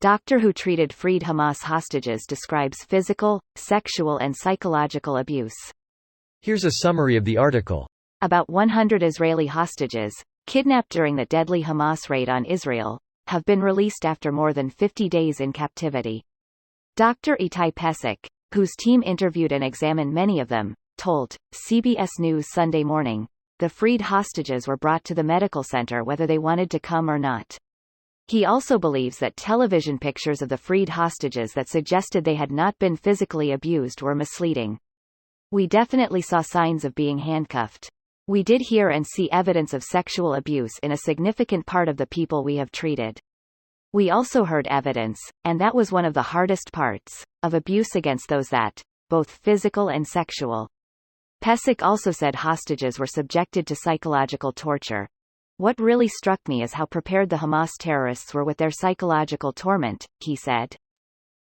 Doctor who treated freed Hamas hostages describes physical, sexual and psychological abuse. Here's a summary of the article. About 100 Israeli hostages, kidnapped during the deadly Hamas raid on Israel, have been released after more than 50 days in captivity. Dr. Itai Pesach, whose team interviewed and examined many of them, told CBS News Sunday morning, the freed hostages were brought to the medical center whether they wanted to come or not. He also believes that television pictures of the freed hostages that suggested they had not been physically abused were misleading. We definitely saw signs of being handcuffed. We did hear and see evidence of sexual abuse in a significant part of the people we have treated. We also heard evidence, and that was one of the hardest parts, of abuse against those that, both physical and sexual. Pesach also said hostages were subjected to psychological torture. What really struck me is how prepared the Hamas terrorists were with their psychological torment, he said.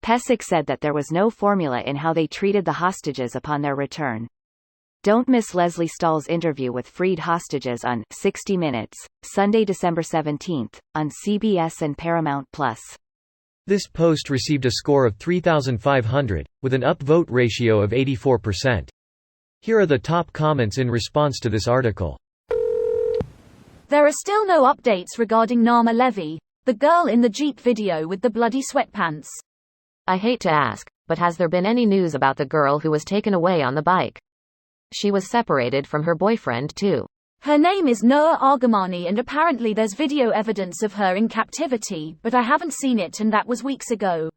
Pesach said that there was no formula in how they treated the hostages upon their return. Don't miss Leslie Stahl's interview with freed hostages on 60 Minutes, Sunday, December 17, on CBS and Paramount+. This post received a score of 3,500, with an upvote ratio of 84%. Here are the top comments in response to this article. There are still no updates regarding Naama Levy, the girl in the Jeep video with the bloody sweatpants. I hate to ask, but has there been any news about the girl who was taken away on the bike? She was separated from her boyfriend too. Her name is Noah Argamani and apparently there's video evidence of her in captivity, but I haven't seen it and that was weeks ago.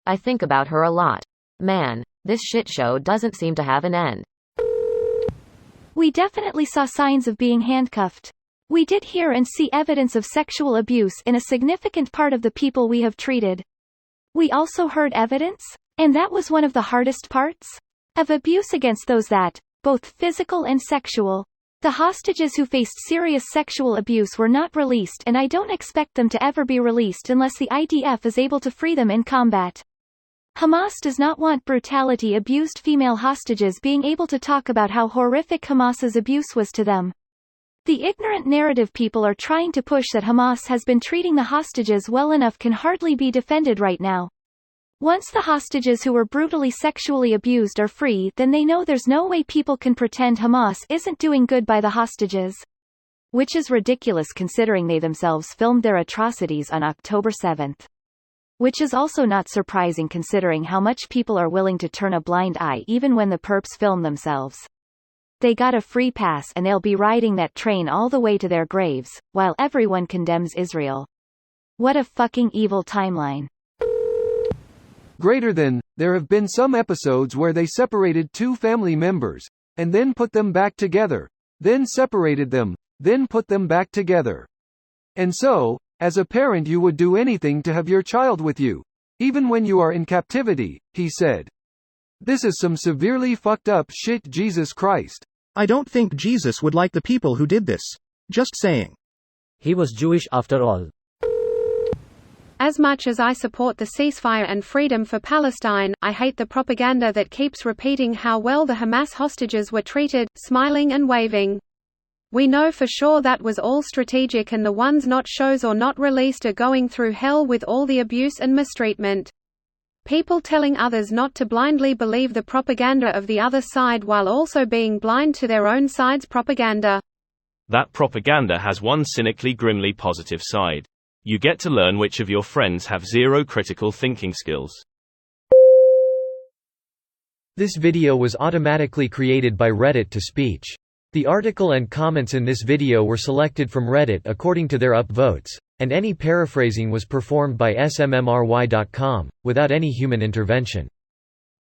I think about her a lot. Man, this shit show doesn't seem to have an end. We definitely saw signs of being handcuffed. We did hear and see evidence of sexual abuse in a significant part of the people we have treated. We also heard evidence, and that was one of the hardest parts, of abuse against those that, both physical and sexual. The hostages who faced serious sexual abuse were not released and I don't expect them to ever be released unless the IDF is able to free them in combat. Hamas does not want brutality abused female hostages being able to talk about how horrific Hamas's abuse was to them. The ignorant narrative people are trying to push that Hamas has been treating the hostages well enough can hardly be defended right now. Once the hostages who were brutally sexually abused are free, then they know there's no way people can pretend Hamas isn't doing good by the hostages. Which is ridiculous considering they themselves filmed their atrocities on October 7. Which is also not surprising considering how much people are willing to turn a blind eye even when the perps film themselves. They got a free pass and they'll be riding that train all the way to their graves, while everyone condemns Israel. What a fucking evil timeline. Greater than, there have been some episodes where they separated two family members, and then put them back together, then separated them, then put them back together. And so, as a parent you would do anything to have your child with you, even when you are in captivity, he said. This is some severely fucked up shit, Jesus Christ. I don't think Jesus would like the people who did this. Just saying. He was Jewish after all. As much as I support the ceasefire and freedom for Palestine, I hate the propaganda that keeps repeating how well the Hamas hostages were treated, smiling and waving. We know for sure that was all strategic and the ones not shows or not released are going through hell with all the abuse and mistreatment. People telling others not to blindly believe the propaganda of the other side while also being blind to their own side's propaganda. That propaganda has one cynically grimly positive side. You get to learn which of your friends have zero critical thinking skills. This video was automatically created by Reddit to speech. The article and comments in this video were selected from Reddit according to their upvotes, and any paraphrasing was performed by smmry.com, without any human intervention.